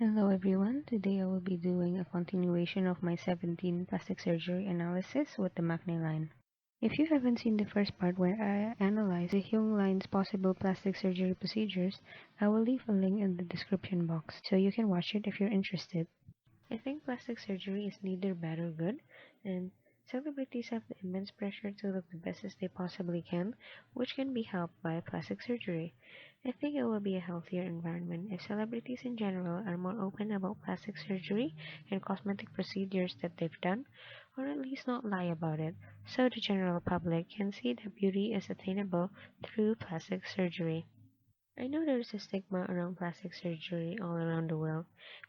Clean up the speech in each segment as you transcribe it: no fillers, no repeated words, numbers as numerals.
Hello everyone, today I will be doing a continuation of my 17 plastic surgery analysis with the Maknae line. If you haven't seen the first part where I analyze the Hyung line's possible plastic surgery procedures, I will leave a link in the description box so you can watch it if you're interested. I think plastic surgery is neither bad or good, and celebrities have the immense pressure to look the best as they possibly can, which can be helped by plastic surgery. I think it will be a healthier environment if celebrities in general are more open about plastic surgery and cosmetic procedures that they've done, or at least not lie about it, so the general public can see that beauty is attainable through plastic surgery. I know there's a stigma around plastic surgery all around the world,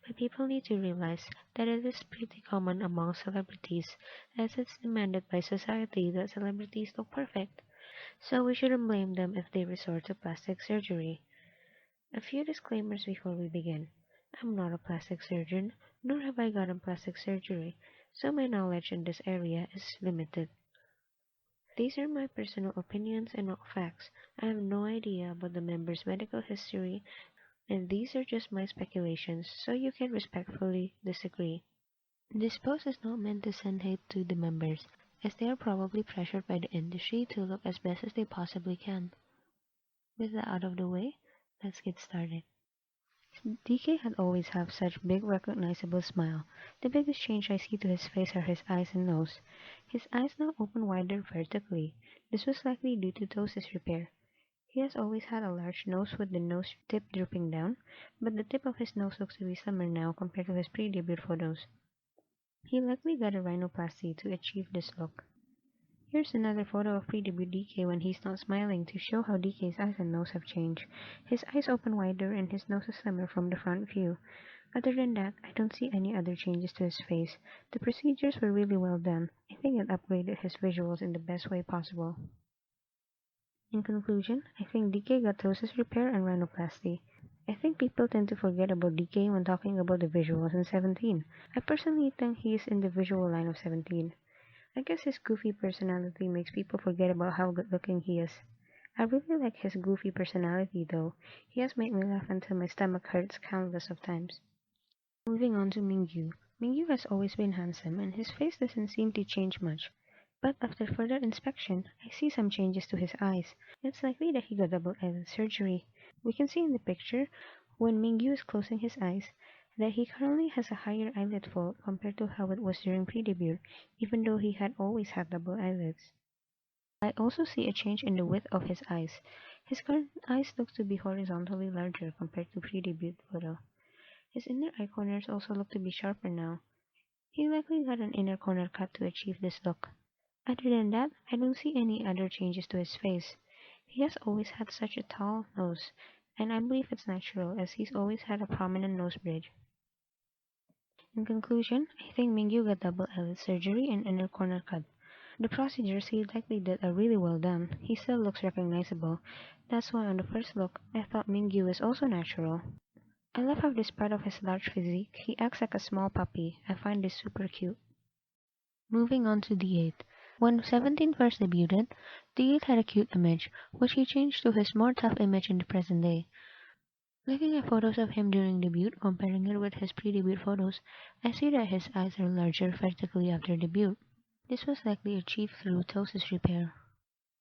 but people need to realize that it is pretty common among celebrities, as it's demanded by society that celebrities look perfect. So we shouldn't blame them if they resort to plastic surgery. A few disclaimers before we begin. I'm not a plastic surgeon, nor have I gotten plastic surgery, so my knowledge in this area is limited. These are my personal opinions and not facts. I have no idea about the member's medical history, and these are just my speculations, so you can respectfully disagree. This post is not meant to send hate to the members, as they are probably pressured by the industry to look as best as they possibly can. With that out of the way, let's get started. DK had always had such big recognizable smile. The biggest change I see to his face are his eyes and nose. His eyes now open wider vertically. This was likely due to ptosis repair. He has always had a large nose with the nose tip drooping down, but the tip of his nose looks to be slimmer now compared to his pre-debut photos. He likely got a rhinoplasty to achieve this look. Here's another photo of pre-debut DK when he's not smiling to show how DK's eyes and nose have changed. His eyes open wider and his nose is slimmer from the front view. Other than that, I don't see any other changes to his face. The procedures were really well done. I think it upgraded his visuals in the best way possible. In conclusion, I think DK got ptosis repair and rhinoplasty. I think people tend to forget about DK when talking about the visuals in 17. I personally think he is in the visual line of 17. I guess his goofy personality makes people forget about how good looking he is. I really like his goofy personality though. He has made me laugh until my stomach hurts countless of times. Moving on to Mingyu. Mingyu has always been handsome and his face doesn't seem to change much. But after further inspection, I see some changes to his eyes. It's likely that he got double eyelid surgery. We can see in the picture, when Mingyu is closing his eyes, that he currently has a higher eyelid fold compared to how it was during pre-debut, even though he had always had double eyelids. I also see a change in the width of his eyes. His current eyes look to be horizontally larger compared to pre-debut photo. His inner eye corners also look to be sharper now. He likely got an inner corner cut to achieve this look. Other than that, I don't see any other changes to his face. He has always had such a tall nose, and I believe it's natural as he's always had a prominent nose bridge. In conclusion, I think Mingyu got double eyelid surgery and inner corner cut. The procedures he likely did are really well done. He still looks recognizable. That's why on the first look, I thought Mingyu is also natural. I love how despite of his large physique, he acts like a small puppy. I find this super cute. Moving on to D8. When 17 first debuted, D8 had a cute image, which he changed to his more tough image in the present day. Looking at photos of him during debut, comparing it with his pre-debut photos, I see that his eyes are larger vertically after debut. This was likely achieved through ptosis repair.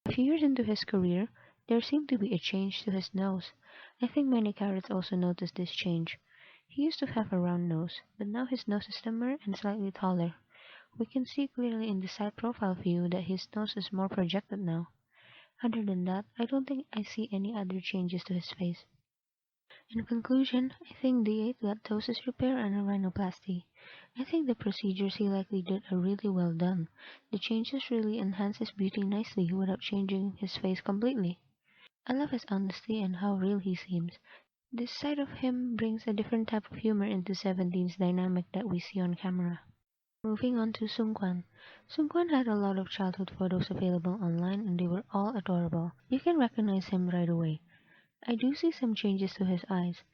A few years into his career, there seemed to be a change to his nose. I think many carrots also noticed this change. He used to have a round nose, but now his nose is slimmer and slightly taller. We can see clearly in the side profile view that his nose is more projected now. Other than that, I don't think I see any other changes to his face. In conclusion, I think D8 got ptosis repair and a rhinoplasty. I think the procedures he likely did are really well done. The changes really enhance his beauty nicely without changing his face completely. I love his honesty and how real he seems. This side of him brings a different type of humor into Seventeen's dynamic that we see on camera. Moving on to Seungkwan. Seungkwan had a lot of childhood photos available online and they were all adorable. You can recognize him right away. I do see some changes to his eyes.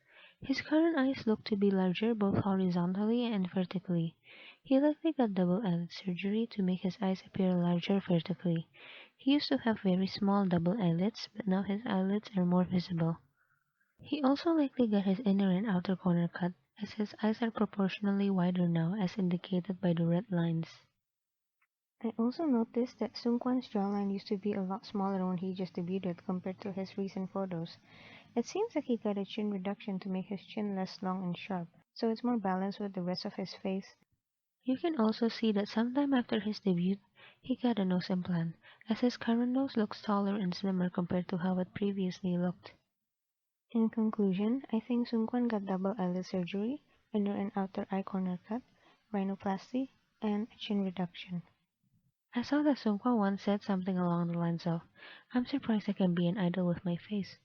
His current eyes look to be larger both horizontally and vertically. He likely got double eyelid surgery to make his eyes appear larger vertically. He used to have very small double eyelids, but now his eyelids are more visible. He also likely got his inner and outer corner cut, as his eyes are proportionally wider now, as indicated by the red lines. I also noticed that Seungkwan's jawline used to be a lot smaller when he just debuted compared to his recent photos. It seems like he got a chin reduction to make his chin less long and sharp, so it's more balanced with the rest of his face. You can also see that sometime after his debut, he got a nose implant, as his current nose looks taller and slimmer compared to how it previously looked. In conclusion, I think Seungkwan got double eyelid surgery, inner and outer eye corner cut, rhinoplasty, and a chin reduction. I saw that Seungkwan once said something along the lines of, "I'm surprised I can be an idol with my face."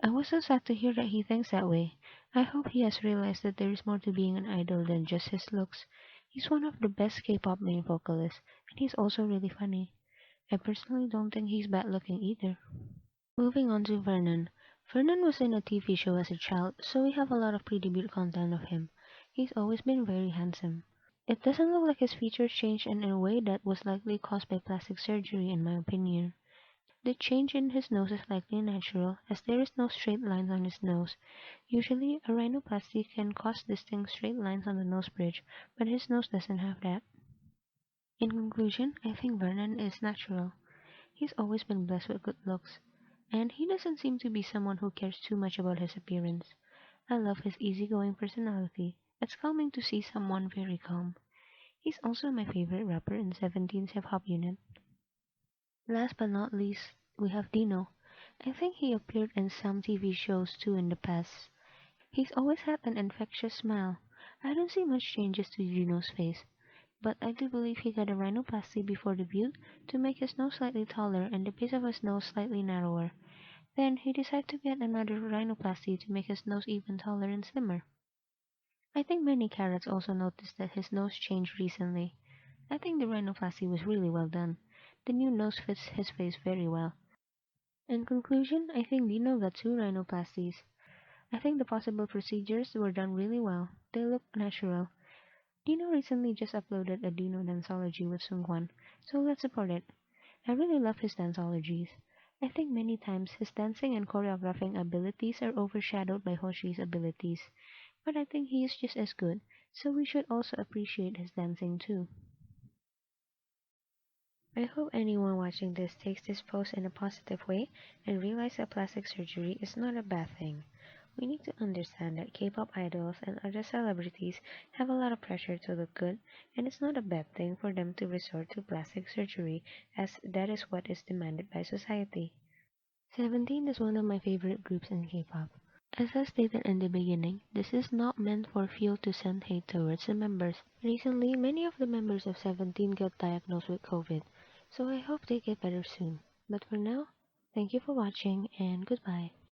I was so sad to hear that he thinks that way. I hope he has realized that there is more to being an idol than just his looks. He's one of the best K-pop main vocalists, and he's also really funny. I personally don't think he's bad looking either. Moving on to Vernon. Vernon was in a TV show as a child, so we have a lot of pre-debut content of him. He's always been very handsome. It doesn't look like his features changed in a way that was likely caused by plastic surgery in my opinion. The change in his nose is likely natural, as there is no straight lines on his nose. Usually, a rhinoplasty can cause distinct straight lines on the nose bridge, but his nose doesn't have that. In conclusion, I think Vernon is natural. He's always been blessed with good looks, and he doesn't seem to be someone who cares too much about his appearance. I love his easygoing personality. It's calming to see someone very calm. He's also my favorite rapper in Seventeen's hip hop unit. Last but not least, we have Dino. I think he appeared in some TV shows too in the past. He's always had an infectious smile. I don't see much changes to Dino's face, but I do believe he got a rhinoplasty before debut to make his nose slightly taller and the base of his nose slightly narrower. Then he decided to get another rhinoplasty to make his nose even taller and slimmer. I think many carrots also noticed that his nose changed recently. I think the rhinoplasty was really well done. The new nose fits his face very well. In conclusion, I think Dino got two rhinoplasties. I think the possible procedures were done really well. They look natural. Dino recently just uploaded a Dino dancology with Seungkwan, so let's support it. I really love his dancologies. I think many times his dancing and choreographing abilities are overshadowed by Hoshi's abilities, but I think he is just as good, so we should also appreciate his dancing too. I hope anyone watching this takes this post in a positive way and realize that plastic surgery is not a bad thing. We need to understand that K-pop idols and other celebrities have a lot of pressure to look good, and it's not a bad thing for them to resort to plastic surgery, as that is what is demanded by society. Seventeen is one of my favorite groups in K-pop. As I stated in the beginning, this is not meant for fuel to send hate towards the members. Recently, many of the members of Seventeen got diagnosed with COVID, so I hope they get better soon. But for now, thank you for watching and goodbye.